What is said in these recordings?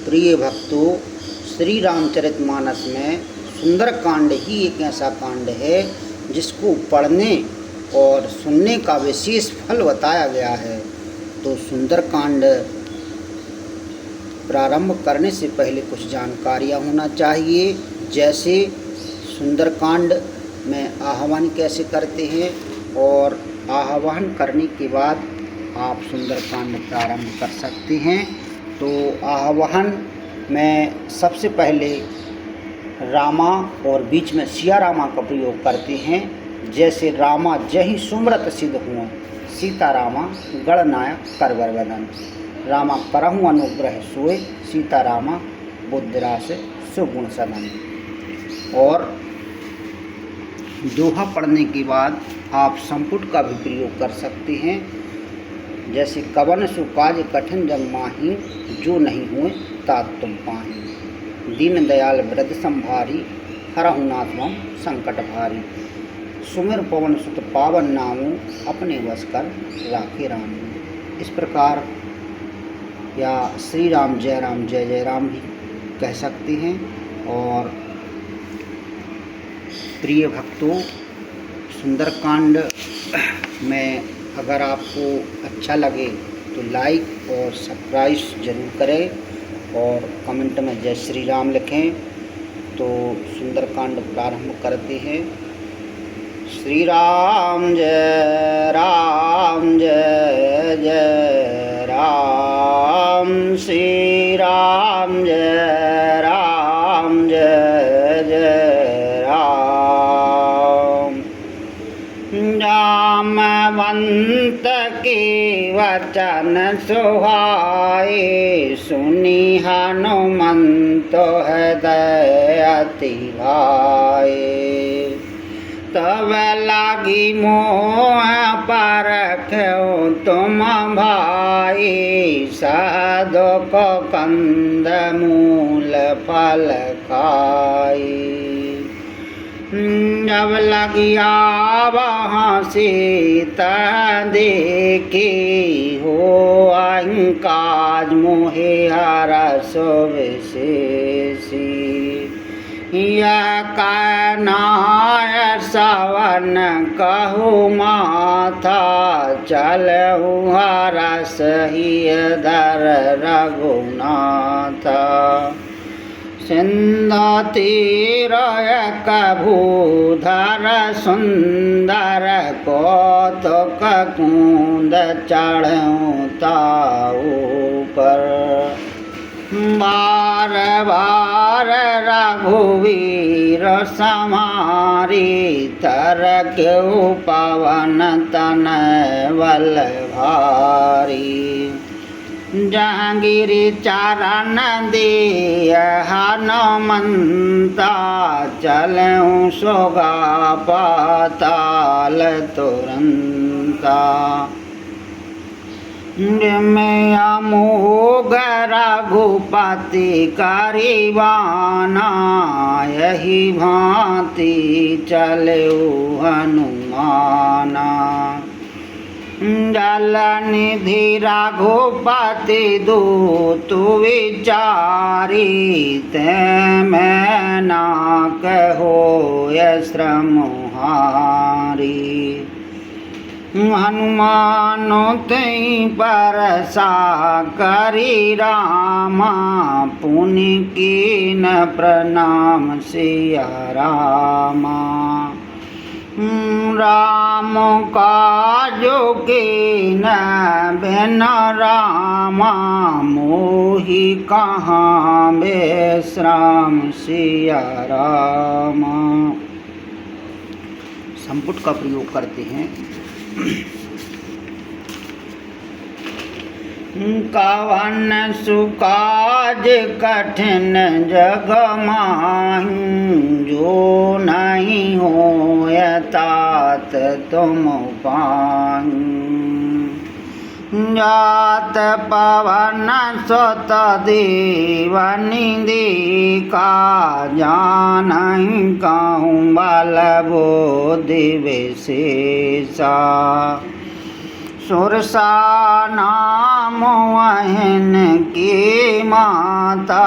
प्रिय भक्तों, श्री रामचरितमानस में सुंदरकांड ही एक ऐसा कांड है जिसको पढ़ने और सुनने का विशेष फल बताया गया है। तो सुंदरकांड प्रारंभ करने से पहले कुछ जानकारियाँ होना चाहिए, जैसे सुंदरकांड में आह्वान कैसे करते हैं और आह्वान करने के बाद आप सुंदरकांड प्रारंभ कर सकते हैं। तो आह्वान में सबसे पहले रामा और बीच में सिया रामा का प्रयोग करते हैं। जैसे रामा जहि सुमरत सिद्ध हुआ, सीता रामा गणनायक करवर वदन, रामा करहु अनुग्रह सोए, सीता रामा बुद्धिरास सुगुण सदन। और दोहा पढ़ने के बाद आप संपुट का भी प्रयोग कर सकते हैं। जैसे कवन सु काज कठिन जग माही, जो नहीं हुए तात तुम पाही, दीन दयाल वृद्ध संभारी, हरहु नाथ मम संकट भारी, सुमिर पवन सुत पावन नामो, अपने वश कर राखे राम। इस प्रकार या श्री राम जय राम भी कह सकते हैं। और प्रिय भक्तों, सुंदरकांड में अगर आपको अच्छा लगे तो लाइक और सब्सक्राइब जरूर करें और कमेंट में जय श्री राम लिखें। तो सुंदरकांड प्रारंभ करते हैं। श्री राम जय जय राम, श्री राम जय जय राम। जामवंत के वचन सुहाए, सुनी हनुमंत हृदय अति भाए, तब लागी मोह परख्यो तुम भाई, साधुक कंद मूल फल खाई। जब लगिया वहाँ सीता देखी, हो अहंकाज मोहे हरस विशेषी, यह कहनाय सवन कहु माथा, चलहु हरस हियधर रघुनाथा। सिंधु तीर भूधर सुंदर, कौतुक कुंद चढ़ऊँ ताऊ पर, बार बार रघुवीर समारी, तरक्यु पवन तनय बल भारी। जहांगीरी चरण दिय हनुमंता, चलऊँ सोगा पाताल तुरंता। में अमोघ रघुपति करीबाना, यही भांति चलऊ हनुमाना। जल निधि रघुपति दूत विचारी, ते मैं ना कहो श्रम हारी। हनुमान तई परसा करी रामा, पुनि कीन प्रणाम सिया रामा। राम काजो कीन बिन रामा, मोहि कहाँ विश्राम सिया रामा। संपुट का प्रयोग करते हैं। कवन सुकाज कठिन जग माही, जो नहीं होय तात तुम पाही। जात पवन सुत देव निधि का, जानहि कहूँ बल बुद्धि विशेषा। सुरसा नाम वहन की माता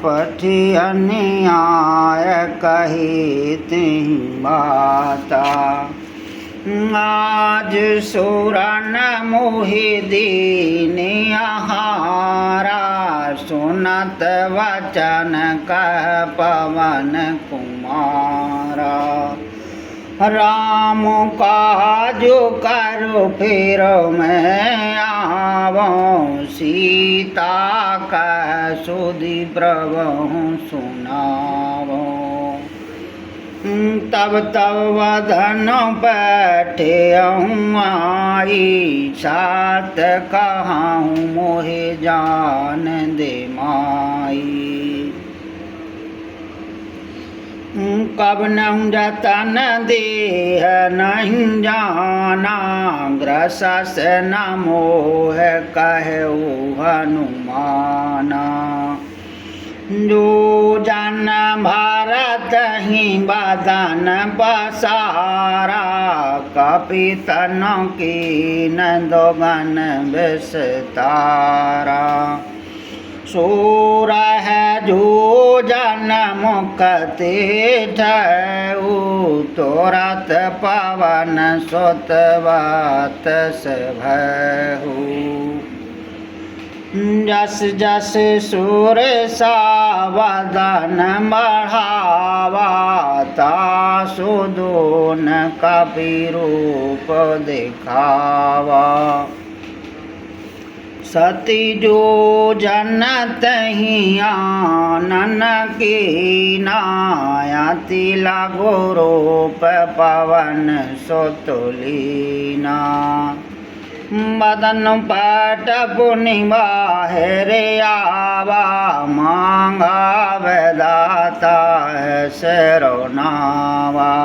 पठी अन्याय कही तिहि बाता। आज सुरन मोहि दीन आहारा सुनत वचन कह पवन कुमारा। राम काजु करु फिर मैं आवऊँ सीता कह सुधि प्रभु सुनावो। तब तब वदन बैठे आई सात कहाऊँ मोहे जान दे माई। कब न जतन देह नहीं जाना ग्रसस न मोह कहु हनुमाना। जो जन भारत ही बदन बसारा कपितन की नंदोगन विस्तारा। सूर है जो जन मुक्ति ठहु तोरत पवन सुतवत भयहु। जस जस सूर सावदन बढ़ावा तासु दोन कपि रूप दिखावा। सती जो जन तहि आनन की नायति लागो रूप पवन सुतुलीना। बदन पट पुनि बाहरे आवा मांगा वेदाता सिरोनावा।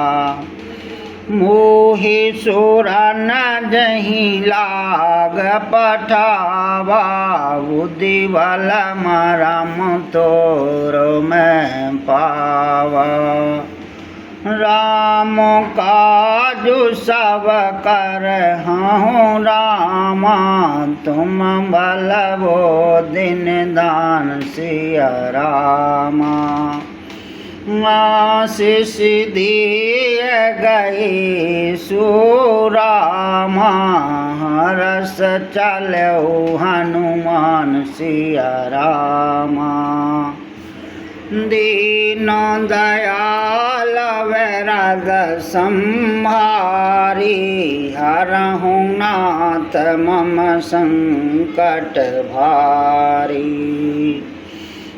मोहि सुर न जही लाग पठावा बुद्धि बल मरम तोर मैं पावा। राम काजु सब कर हूँ रामा तुम बलवो दिन दान सिया रामा। आशीष दिए गई सुरामा हरस चलो हनुमान सिया रामा। दीन दयाल वैराग संहारी हरहु नाथ मम संकट भारी।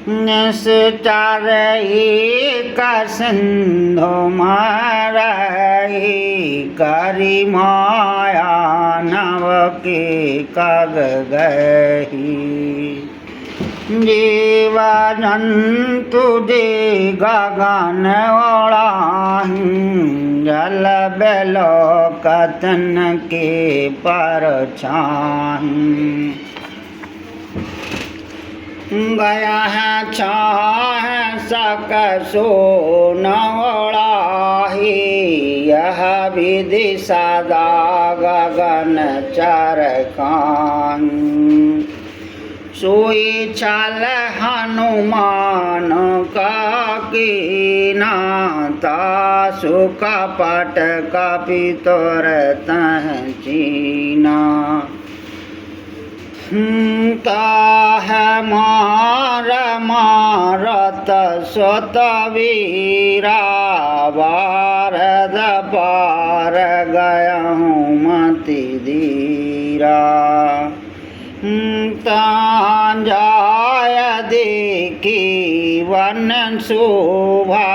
निश्चर एक सिंधु मारई करी माया नव के कग गही। जीव जंतु जे गगन ओढ़ाही जल बेलो कतन के पर छाही। गया है छाह सक सो नवड़ाही यह विधि सदा गगन चरखान। सोई छल हनुमान का कीना तासु कपट कपि तोर तह चीना। ताह मार मारत स्वत वीरा वारद पार गयहूँ मति धीरा। तांजाय देखी वन शोभा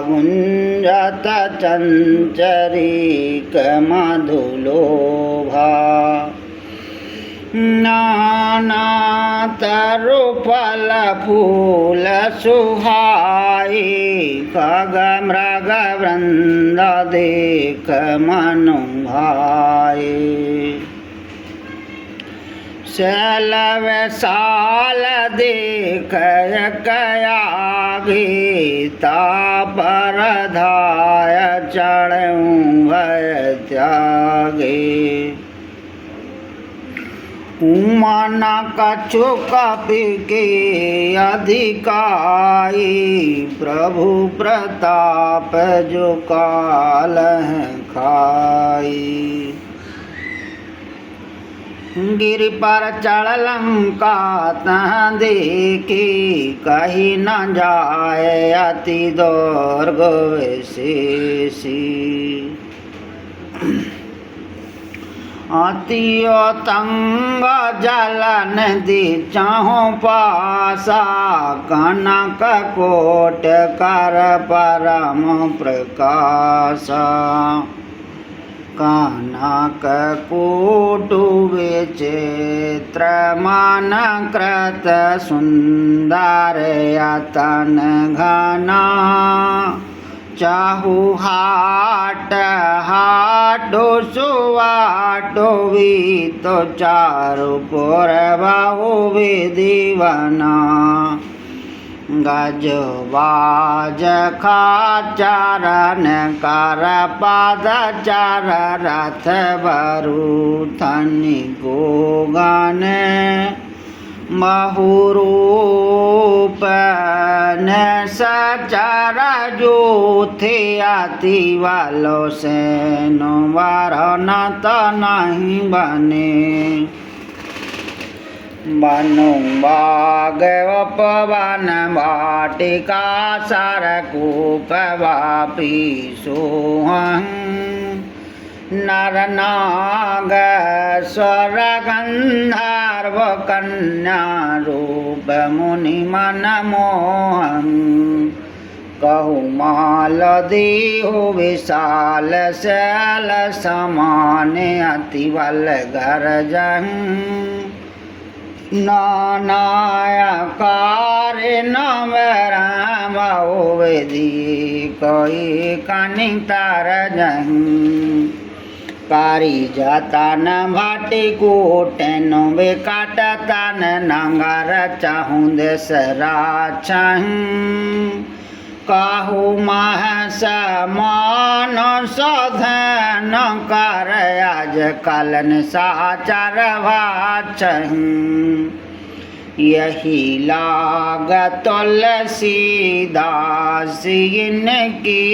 गुंजत चंचरीक मधुलोभा। नाना तरु फल फूल सुहाई खग मृग वृंद देख मनु भाई। शैल वैशाल देख कयागी तापर धाय चढ़ूँ भय त्यागे। उमाना कछु कपि के अधिकाई, प्रभु प्रताप जो काल खाई। गिरि पर चढ़ लंका तह देखी, कही न जाए अति दुर्ग विशेषी। अति तंग जल नदी चाहो पासा, कनक कोट कर परम प्रकाशा। कनक कोटु विचित्र मन कृत, सुंदर यतन घना। चाहु हाट हाटो सुवाटो तो चारु पुर बहु विधिवना। गज बाज खाचरण कर पादचार, रथ बरु धनि गोगन। बहुरूप न सचर जोथे, अति वालो सेनो वरन त नहीं बने। बनु बाग उपवन वाटिका, सरकूप वापी सोहं। नर नाग स्वर गंधर्व कन्या, रूप मुनि मन मोहन। कहु माल देहु विशाल, शैल समान अति बल गर्जन। नानाकार नव राम विधि, कोई कनितर जन। कारी जतन भाटी कोटन, विकट तन नगर चाहूँ दसरा छन। काहू मह समान सधन कर, आज कलन साचर भाचन। यही लाग तुलसीदास, इनकी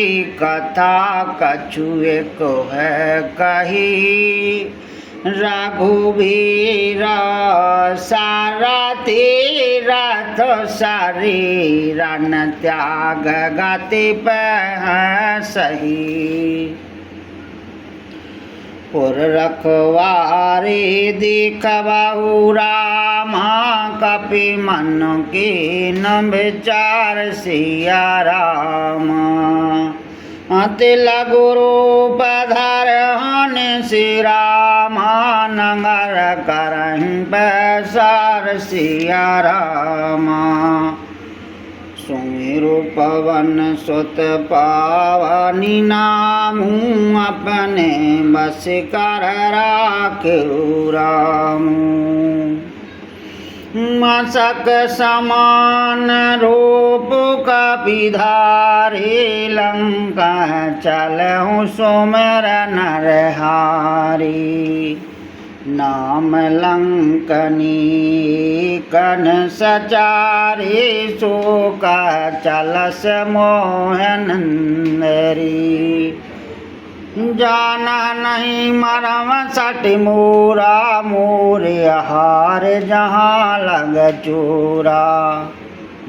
कथा कछु एक है कही। रघुवीर सारथी रथ, शरीरन त्याग गति पह सही। पुर रखवारी दिखबहु रामा, कपि मन के न विचार सिया रामा। अति लघु रूप धरहन श्री रामा, नगर करहिं पैसार सिया रामा। सुमिरु पवन सुत पावनी नामू, अपने बस कर राखिउ रामू। मसक समान रूप कपि धारी, लंका चलहु सुमिर नरहारी। नाम लंकनी कन सचारी, शोक चलस मोहन नरी। जाना नहीं मरम सट मोरा, मोर हार जहाँ लग चोरा।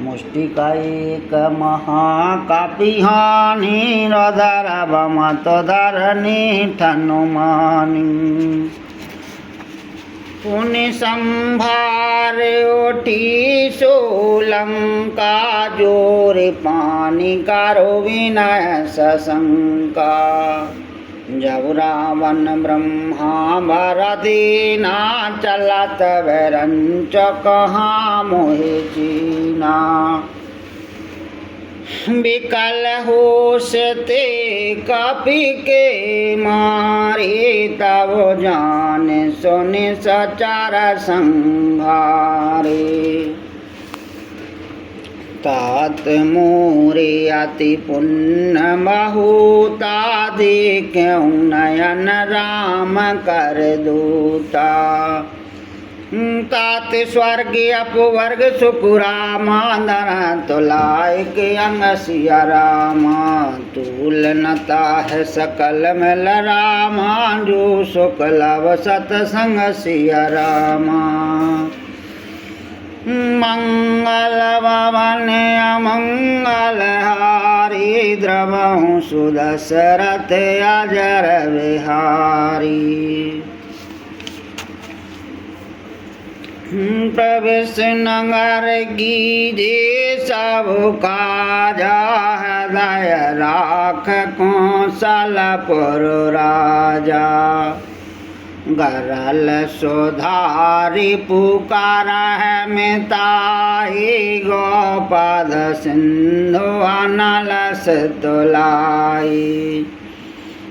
मुष्टिका एक महाकापि हानि, रधर बमत धरनी ठनुमानी। पुनि संभार उठी सोलंका, जोर पानी करो विनय सशंका। जब रावण ब्रह्मा भरदीना, चलत वैरंच कहाँ मोहि चीना। विकल होश ते कपि के मारे, तब जान सुन सचर संहारे। तात मोरे अति पुण्य बहुता, देखऊँ नयन राम कर दूता। तात स्वर्ग अपवर्ग सुकुरामा नर तुलाय के अंग सिया रामा तूल नता है सकल मिल रामा जो शुक्लव सतसंग सिया रामा मंगल भवन अमंगल हारी द्रवहु सुदशरथ अजर विहारी प्रवेश नगर गीजे सब काजा हृदय राख कौशलपुर राजा गरल सुधारी पुकार है मिताई गोपद सिंधु अनलस तुलाई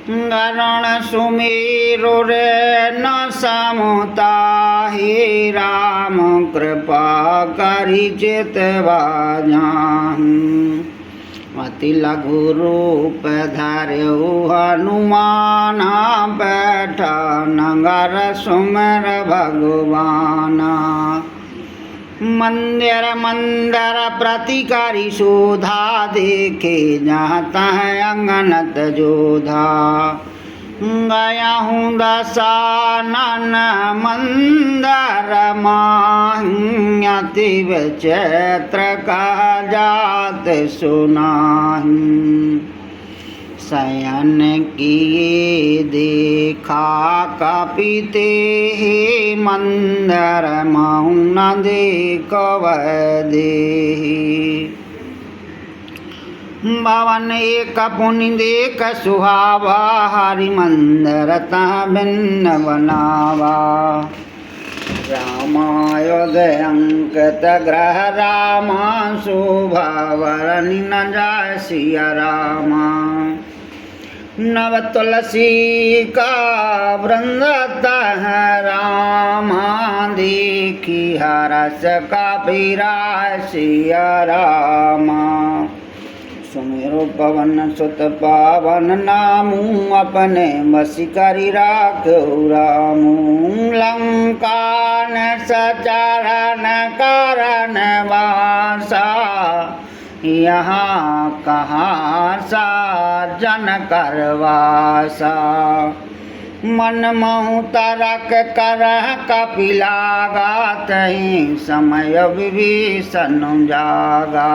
गरुण सुमेरु रे न समुताहि राम कृपा करि चितवा जाहि अति लघु रूप धर्यु हनुमान बैठा नगर सुमर भगवाना मंदिर मंदर प्रतिकारी शोधा देखे जाता है अंगनत जोधा गया हूँ दशानन मंदर माहि चैत्र का जात सुनाहि शयन किए देखा कपिते हे मंदर महु न देखव देहि भवन एक पुनि देख सुहावा हरि मंदिर तह भिन्न बनावा रामायोदय अंकित ग्रह रामा शोभा वरनि न जाय सिया रामा नव तुलसी का वृंद है रामा देखी हरस का पीराय सिया रामा सुमेरु पवन सुत पावन नामू अपने बसी करी राखो रामू लंका न सचारण कारण वासा यहाँ कहाँ सा जन करवासा मन महु तरक कर कपिलागा तहीं समय विभीषण जागा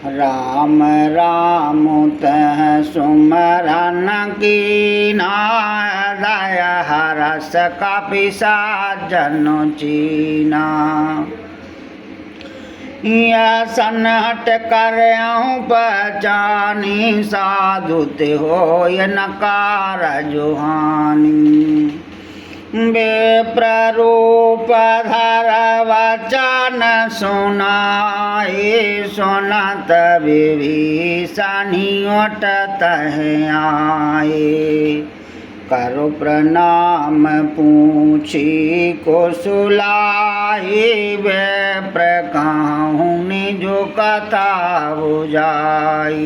राम राम तह सुमरन कीना दया हरस कपिसा जन चीना या सनहट कर पहचानी साधुत हो ये नकार जुहानी बेप्ररूप धर वचन सुनाए सुनत विभीषणी उठत आए करो प्रणाम पूछी कुशलाए वे प्रकाहूँ जो कथा बुझाई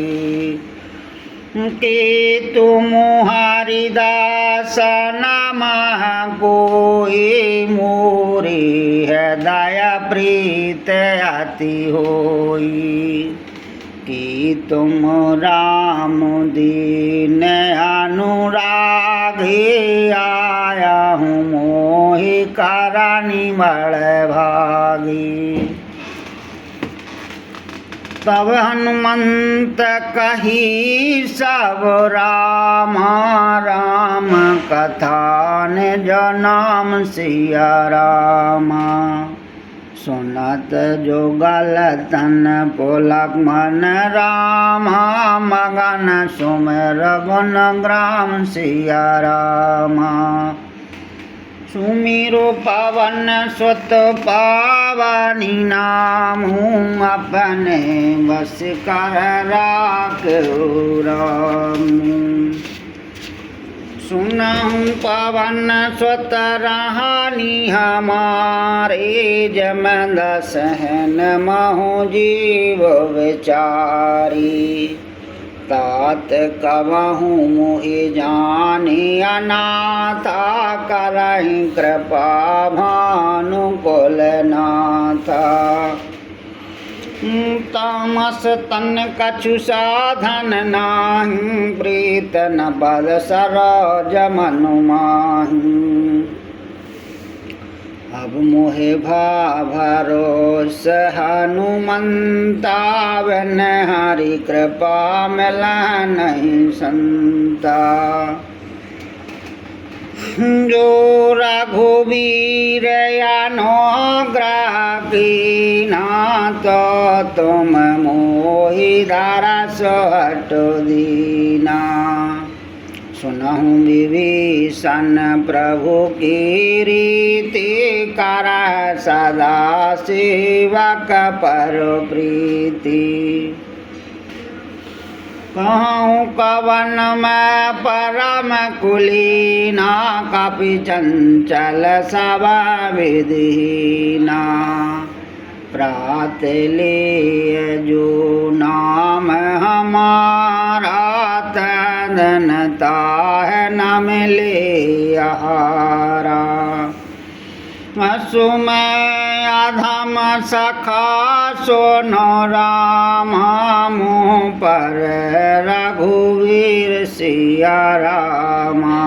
कि तुम हरिदास नमः कोई मोरी है दया प्रीत अति होई कि तुम राम दीन अनुरागी आया हूँ मोहि करनी बड़ भागी तब हनुमंत कही सब राम राम कथा ने जो नाम सिया रामा सुनत जो गलतन पुलक मन रामा मगन सुमेर गुण ग्राम सिया रामा सुमिरो पवन सुत पावनी नामू अपने बस कर राखो रामू सुनहु पवन सुत रहानी हमारे जमन सहन महु जीव विचारी तात कवहु मोहि जानी अनाथा करहि कृपा भानुकुल नाथा। तामस तन कछु साधन नाही प्रीत न बल सरोज मनु माही। अब मोहे भरोस हनुमंता बिन हरि कृपा मिला नहीं संता। जो रघुवीर अनुग्रह कीना तो तुम मोहि दारस हटो दीना। सुनहु विभीषण प्रभु की रीति करह सदा सेवक पर प्रीति। कहूँ कवन मैं परम कुलीना कपि चंचल स्वभाव विधीना। प्रात लिए जो नाम हमारा तदनता है न मिले आहारा। असुमय अधम सखा सोनो रामा मुँह पर रघुवीर सिया रामा।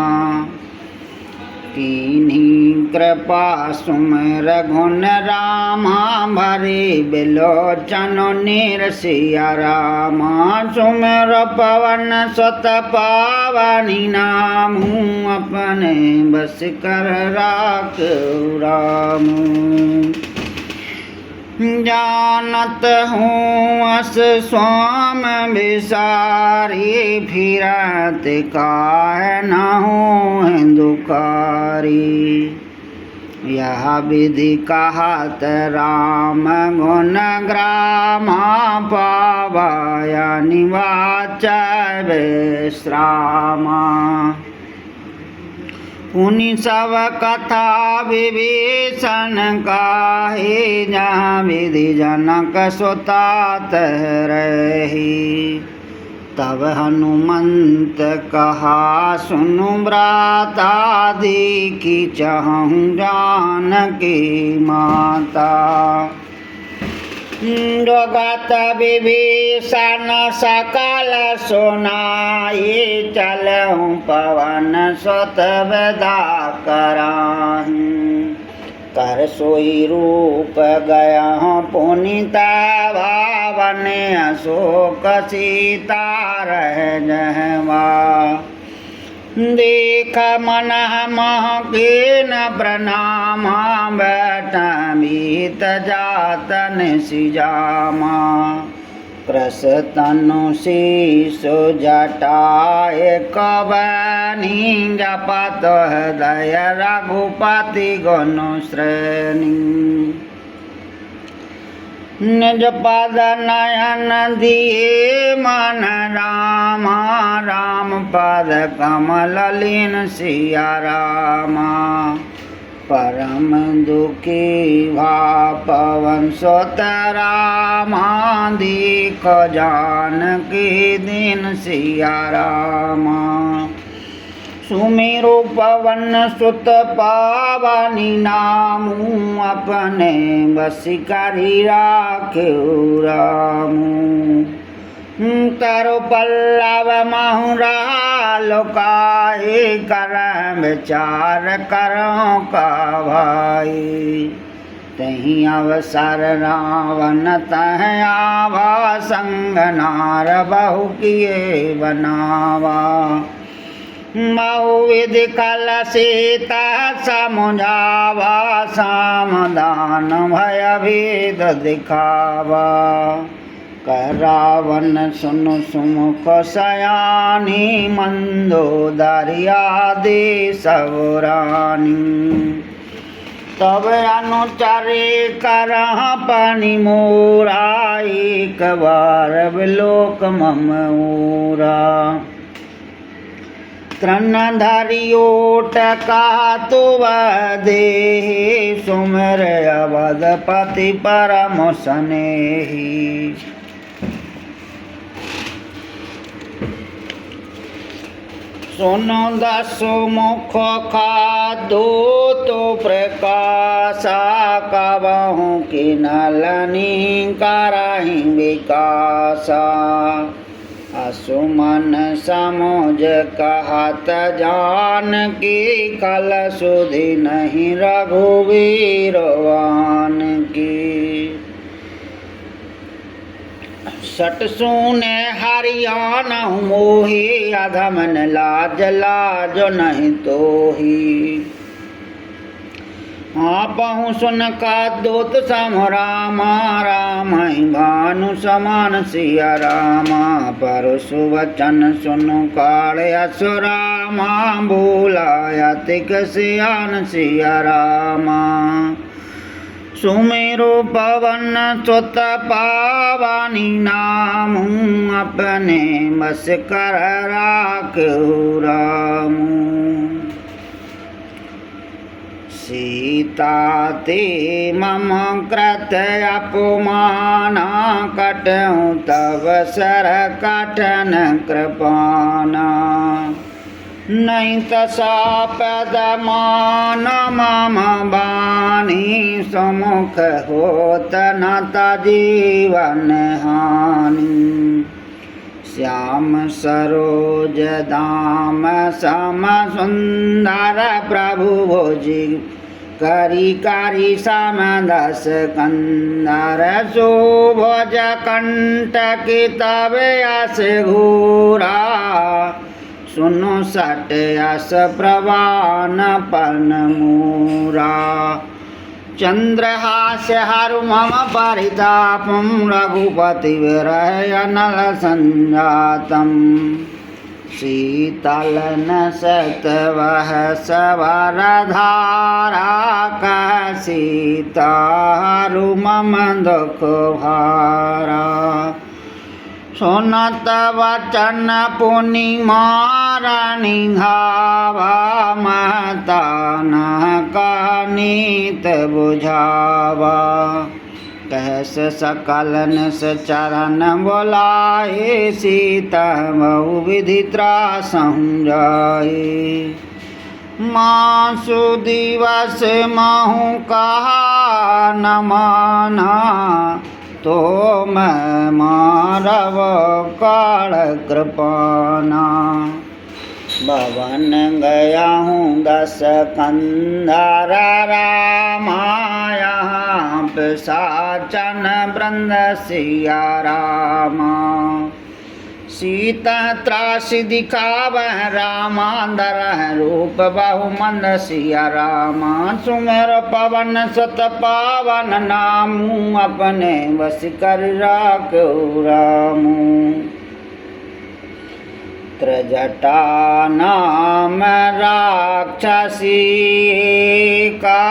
कीन्ही कृपा सुमिर गुण रामा भरे बिलोचन नीर सिया रामा। सुमिर पवन सुत पावनी नामू अपने बस कर राखो रामू। जानत हूँ अस स्वाम बिसारी फिरत काहे न हूँ दुकारी। यह विधि कहत राम गुण ग्रामा पावया निवाच विश्रामा। पुनि सब कथा विभीषण काहि जहाँ विधि जनक सुतात रही। तब हनुमंत कहा सुनु भ्राता देखी चहु जानकी माता। जगत विभीषण सकल सुनाई चलहु पवन सुत विदा कराहि। कर सोई रूप गया पुनीत भावन अशोक सीता रह जहवा। देख मन मह कीन प्रणामा बैठमीत जातन सिजामा। कृस तनु शीशु जटाए कबनी जपत हृदय रघुपति गुण श्रेणी। निज पद नयन दिए मन रामा राम पद कमल लीन सिया रामा। परम दुखी भा पवन सुत रामा दीख जानकी दीन सिया रामा। सुमिरु पवन सुत पावनी नामू अपने बस करी राख्यो रामू। तरु पल्लव महुरा लुकाए कर विचार करो का भाई। तही अवसर रावण तह आवा संग नार बहु किए बनावा। बहुविधि कल सीता समुझावा सामदान भय भेद दिखावा। रावण सुनु सुमुख सयानी मंदोदरी आदि सब रानी। तब अनुचरे करह पनि मोरा एक बार विलोक मम ओरा। तृण धरि ओट का तुव देहि सुमिर अवधपति परम स्नेही। सुनो दसो मुख खादो तो प्रकाशा कबहु कि नलनी कराही विकासा असुमन समोज कहत जान की कल सुधि नहीं रघुवीरवान की सट सुने हरियाणा मोही अधमन लाज लाज नहीं तो ही आपहु सुन का दूत सम रामा राम भानु समान सिया रामा परसु वचन सुनु काल असुरामा भूलाया तिक सियान सिया रामा सुमेरु पवन सुत पावानी नाम अपने बस कर राखु रामू सीता ते मम कृत अपमाना कटहु तव सर कठन कृपाना नहीं तसा पदमान मम बानी सुमुख होत न जीवन हानि श्याम सरोज दाम सम सुंदर प्रभु भोजि करी कारी सम दस कंदर सुभोज कंटक तब यस घूरा सुनो सट यस प्रवान पन मूरा चंद्रहास्य हरु मम परितापं रघुपति विरह अनल संजातम शीतलन सतवह सवर धारा कह सीता हरु मम दुख भारा सुनत वचन पुनि मारणी घावा महता न नीत बुझावा कहस सकलन से चरण बोलाए सीता बहु विधि त्रासं जाए मासु दिवस महु कहा न माना तो मैं मारव काल कृपाना भवन गया हूँ दस कंधर रामाया पिशाचन वृंद सिया रामा सीता त्रासि दिखावह रामांदर रूप बहु मंद सिया रामा सुमेर पवन सत पावन नामू अपने वश कर राखो रामू त्रजटा नाम राक्षसी का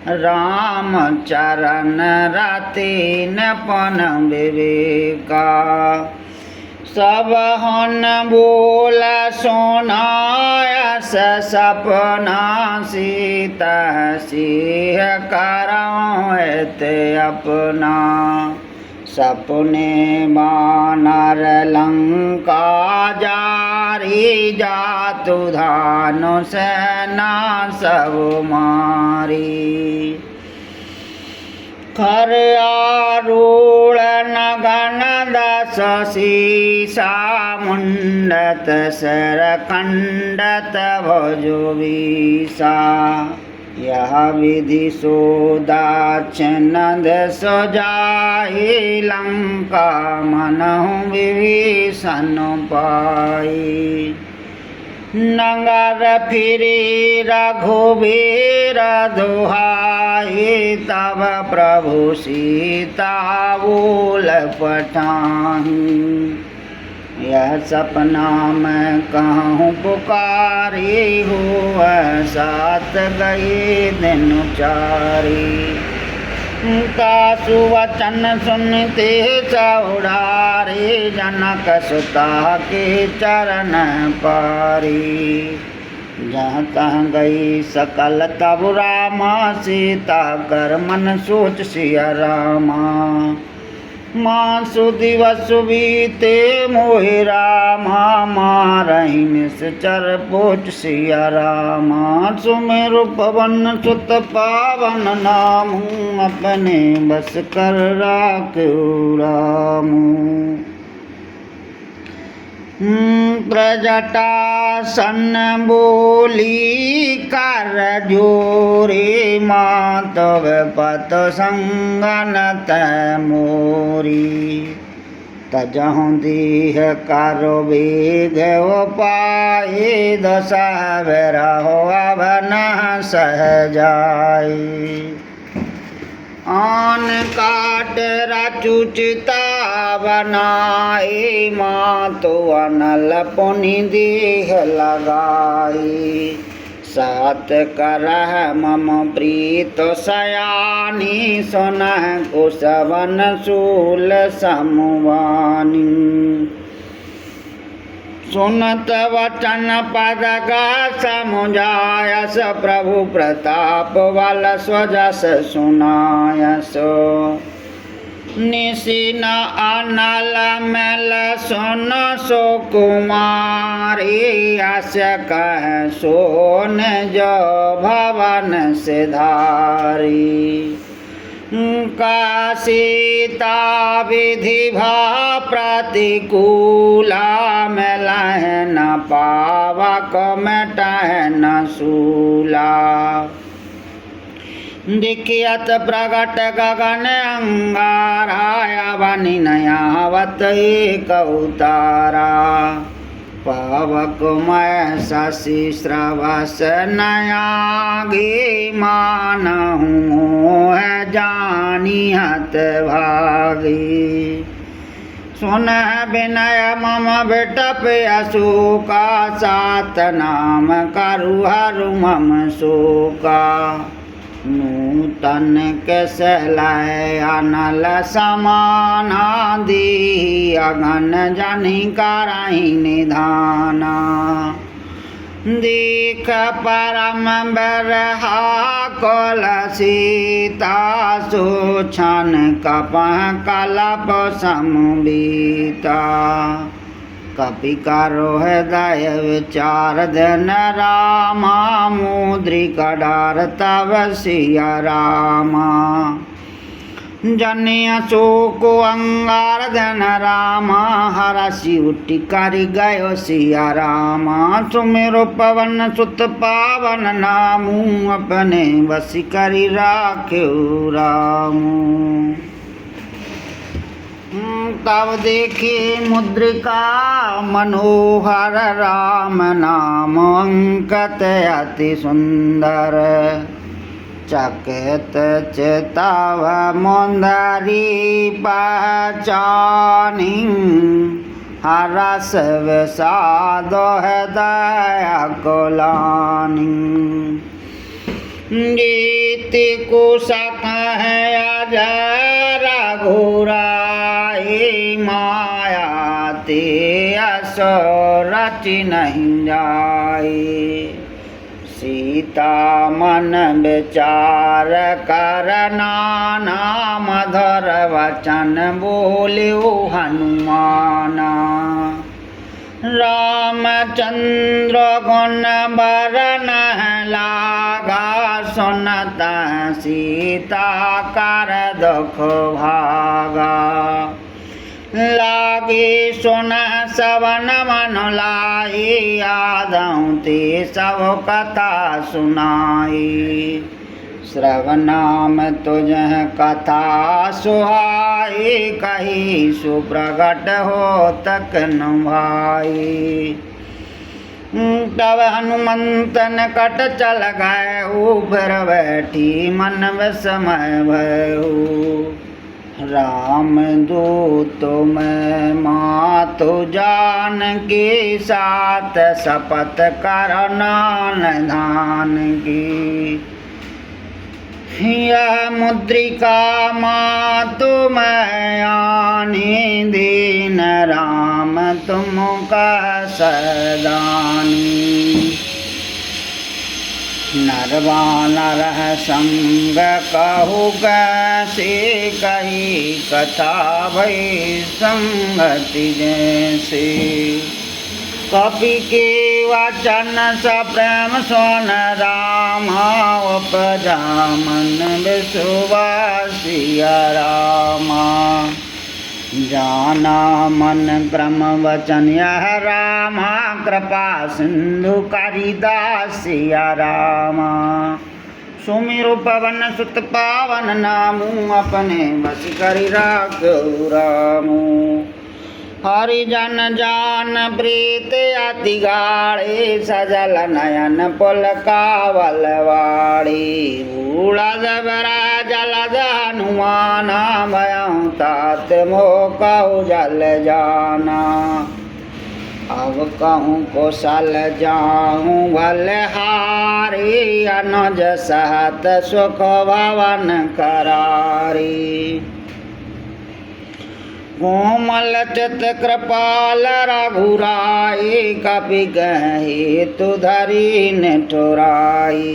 राम चरण रति नपन विवेका सब हन बोल सोनायस सपना सीता सिंह करौत अपना सपने बानर लंका जारी जातु धानु सेना सब मारी खर आरूढ़ नगन दस शीसा मुंडत सर खंडत भुजो विषा यह विधि सोदाचनद सजाई लंका मनहु विभीषण पाई नगर फिरी रघुबीर दुहाई तब प्रभु सीता बोल पठाही यह सपना मैं कहूँ पुकारी हो साथ गई दिन चारी कासु वचन सुनते चौड़ारे जनक सुता के चरण पारी जहाँ तहाँ गई सकल तब रामा सीता कर मन सोच सिया रामा मासु दिवस बीते मोहि रामा, मारहि निश्चर पोच सिया रामा। सुमेरु पवन सुत पावन नामु, अपने बस कर राख्यो रामू। प्रजटासन बोली कर जोरे, मातव पत संगनत मोरी। तजहु देह करो वेग पाए, दशहरहो अब न सह जाए। आन काट रचुचिता बनाए, मातो अनल पुनि देह लगाई। सात करह मम प्रीत सयानी, सुनह कुशवन शूल समुवानी। सुनत वचन पद समुझायस, प्रभु प्रताप बल स्वजस सुनायस। निशिन अनल मल सुन सो कुमारी, अस कह सोन जो भवन सिधारी। का सीता विधि भा प्रतिकूला, मिलह न पावक मिटह न सूला। दिखियत प्रगट गगन अंगारा, बनि नयावत एक अवतारा। पावक मैं शशि श्रवस नयागी, मानहु मोह जानियत भागी। सुन विनय मम बिटप अशोका, सात नाम करु हरु मम शोका। नूतन केसलय अनल समाना, दी अगन जनि करहि निधाना। देख परम बरहा कुल सीता, सोछन कपह कलप समबीता। कपि करो हृदय विचार धन रामा, मुद्रिक डार तव सिया रामा। जनिया शोक अंगार धन रामा, हरसि उठि करि गयो सिया रामा। सुमेरु पवन सुत पावन नामू, अपने बसि करि राख्यो रामू। तब देखी मुद्रिका मनोहर, राम नाम अंकित अति सुंदर। चकित चितव मुंदरी पहचानी, हरस विषाद हृदय कुलानी। गीति कुशक है अजय रघुराई, माया ते असुर रचि नहीं जाई। सीता मन विचार कर नाना, मधुर वचन बोलियो हनुमाना। रामचंद्र गुण बरन लागा, सुनत सीता कर दुख भागा। लागे सुन सवन मन लाई, आदौ ते सब कथा सुनाई। श्रवनाम तुझ कथा सुहाई, कही सुप्रगट हो तक न भाई। तब हनुमंत निकट चल गए, ऊपर बैठी मन विस्मय भयउ। राम दूत मैं मातु जान के, साथ शपथ कर नान धान की। यह मुद्रिका मातु मैं आनी, दीन राम तुम का सदानी। नरवानर संग कहु कैसे कही कथा भई संगति जैसे। कपि के वचन सप्रेम सोन रामा उपजा मन विश्वासिया रामा। जाना मन क्रम वचन यह रामा कृपा सिंधु कारिदासिया रामा। सुमिरु पवन सुत पावन नामू अपने बस करि राखहु रामू। हरिजन जान प्रीत अति गाढ़े सजल नयन पुलकावल वाड़ी। बूढ़ा जबरा जलद हनुमान भयं तात मोह कहु जल जाना। अब कहूँ कौशल जाऊँ बलहारी अनुज सहत सुख भवन करारी। कोमल चित कृपाल रघुराई कपि कहि तु धरि निठुराई।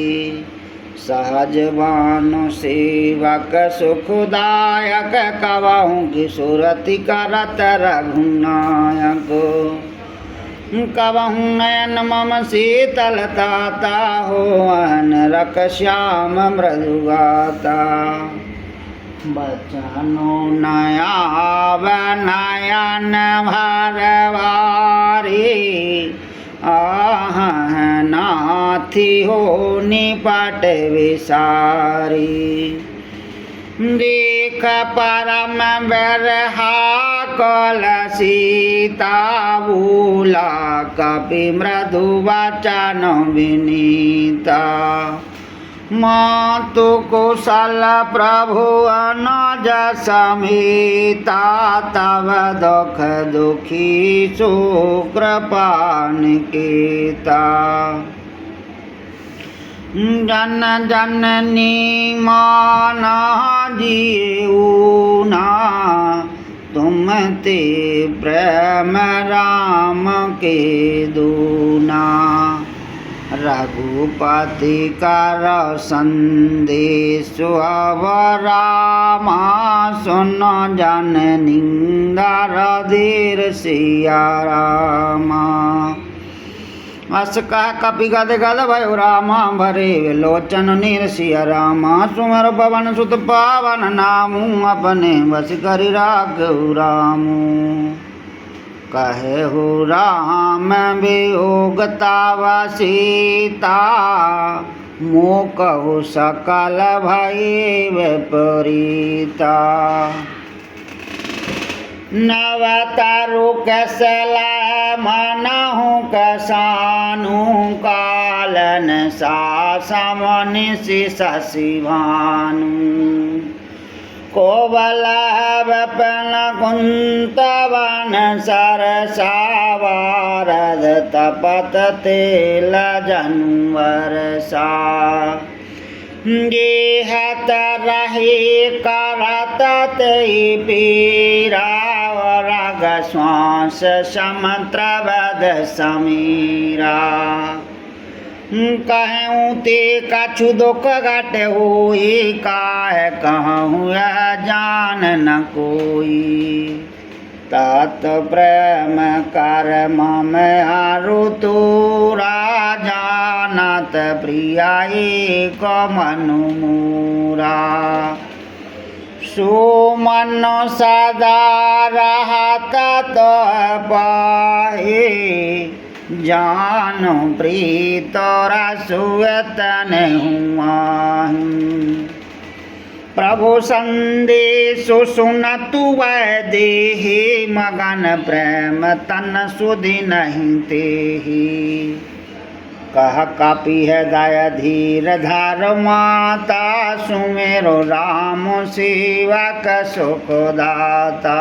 सहज भानु सेवक सुखदायक कवहु की सुरति करत रघुनायक। कवहु नयन मम शीतलता हो अनरक श्याम मृदुगाता। बचनो नया नयन भरवारी आह नाथी हो निपट विसारी। देख परम बरहा कल सीता भूला कपि मृदु वचन विनीता। मातु कुशल प्रभु अनुज समेता तव दुख दुखी सुकृपा निकेता। जन जननी माना जीऊ ना तुम ते प्रेम राम के दूना। रघुपति कर संदेश अब रामा सुनो जन निंदर धीर सिया रामा। अस कह कपि गद गद भयो रामा भरे लोचन नीर सिया रामा। सुमर पवन सुत पावन नामू अपने बस करि राखहु रामू। कहे हो राम वियोग तव सीता मोह कहु सकल भई विपरीता। नव तरु कसला मनहु कसानु कालन सा समनिशि शशि भानु। कोवल वपन कुंत वन सरसा वारद तपत तेल जनु वर्षा। गेहत रही करत तेहि पीरा रग श्वास समुद्र वद समीरा। कहूँ ते कछु दुख घट होई काहे कहूँ यह जान न कोई। तात प्रेम कर मम हारु तोरा जानत प्रिया एक मनु मोरा। सो मनो सदा रहत तो पाहे जानो प्रीत रसुयतन हुआहि। प्रभु संदेश सुनतु वैदेही मगन प्रेम तन सुधि नहीं तेहि। कह कपि हृदय धीर धर माता सुमेरो राम सेवक सुखदाता।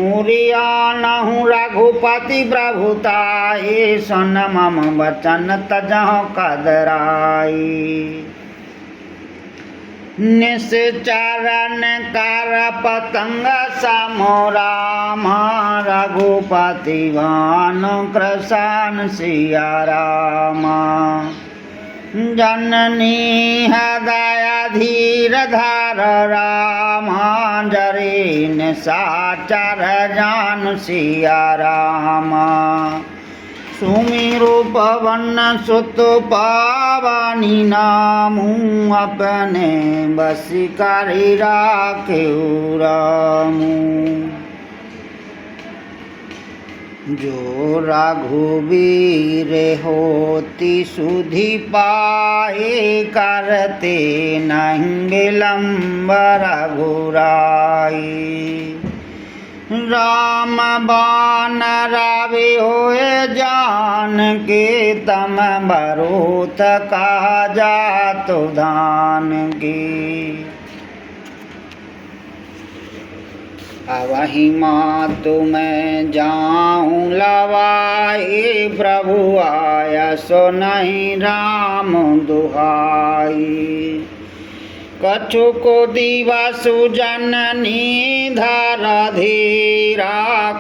उरियानहु रघुपति प्रभुताई सुन मम वचन तजहु कदराई। निश्चरण कर पतंग समोराम रघुपति भानु कृष्ण सिया रामा। जननी हृदय धार रामा जरीन साचर जान सिया रामा सुमिरु पवन सुत पावनी नामू अपने बस करी राखेउ रामू जो रघुवीर होती सुधि पाए करते नहीं विलम्ब रघुराई राम बान रावे होए जान के तम बरूथ कहा जात धान की अवहि मातु मैं जाऊँ लवाई प्रभु आया सो नहीं राम दुहाई कछु को दिवसु जननी धर धीरा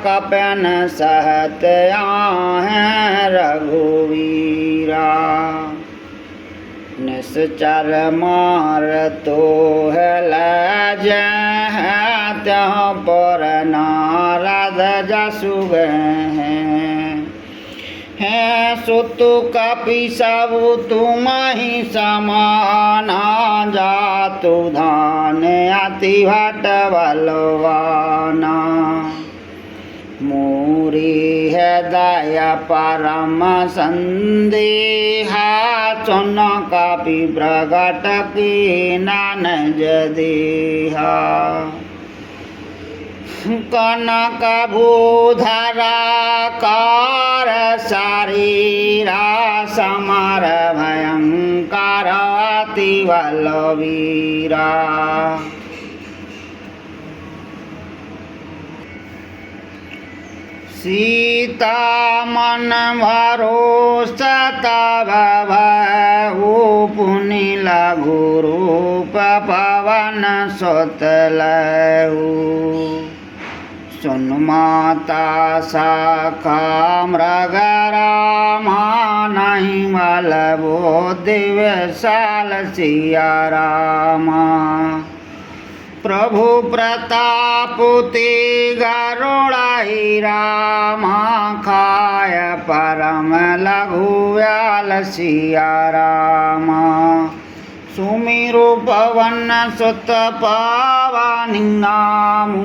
कपन सहत आहे रघुवीरा निश्चर मार तो है लज त्यों पर नारद जसु हैं सुतु कपि सब तुम ही समाना जातु धान अति भट बलवाना मोरी हृदय परम संदेहा सुन कपि प्रगट की नानज देहा कनक भूधरा कार शरीरा समर भयंकर अति बलवीरा सीता मन भरोसा तब भू पुनि लघु रूप पवन सुत लहू सुन माता शाखा मृग रामा नहीं बलबो दिव्य साल सिया रामा प्रभु प्रताप ते गरुड़ाई रामा खाय परम लघु व्याल सिया रामा सुमिरु पवन सुत पावनी नामू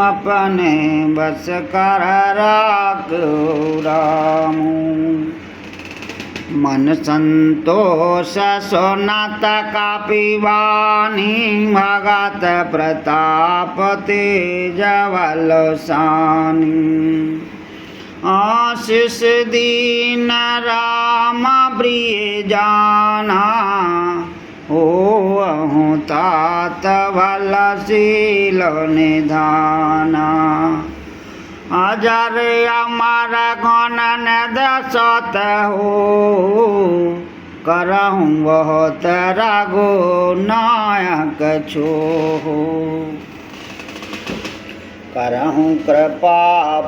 अपने बस कर राखेउ रामू मन संतोष सोनत कापिवानी भगत प्रताप तेज बलशानी आशीष दीन राम प्रिय जाना हो अहूँ तात भलशील निधाना अजर अमर गणन दसत हो करहूँ बहुत रघु नायक छो करहूँ कृपा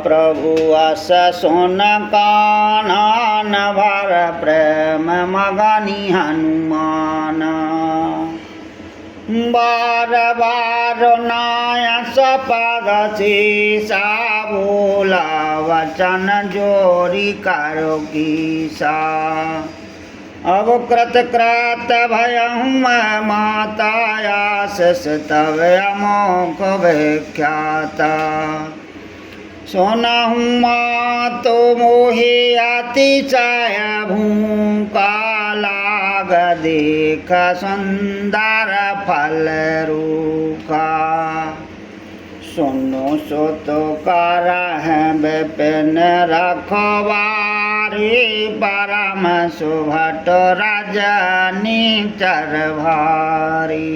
प्रभु अस सुन कानन भर प्रेम मगनी हनुमान बार बार नाय सपद शीसा बोला वचन जोरी करो कीसा अब कृत कृत भयहूँ मैं मातायास तव अमोघ विख्याता सोनहूँ मातो मोहे अतिशय भूखा लाग देख सुंदर फल रूखा सुनो सो तो कर विपिन रखवारी परम सुभट रजनी चर भारी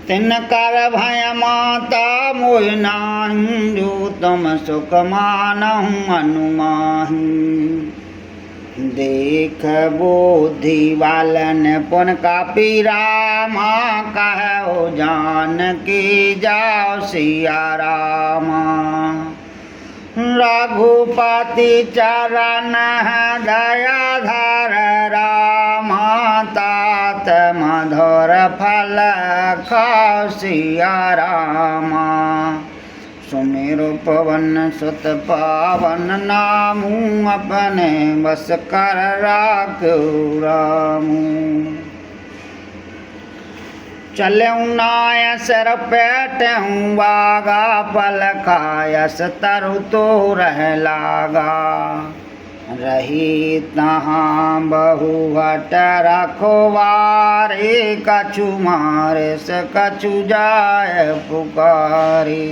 तिनकर भय माता मोहि नाहीं जो तुम सुख मानहूँ अनुमाही देख बुद्धि वालन पुन कापी रामा कहो जान की जाओ सिया रामा रघुपति चरण दयाधर रामा मधुर फल खाओ सिया रामा। सुमेरु पवन सुत पावन नामू अपने बस कर राखो रामू। चलऊँ नाय सिर पेटऊँ बागा पल खायस तरु तो रह लागा। रही तहाँ बहु हट रखवारे कछु मारे से कछु जाय पुकारे।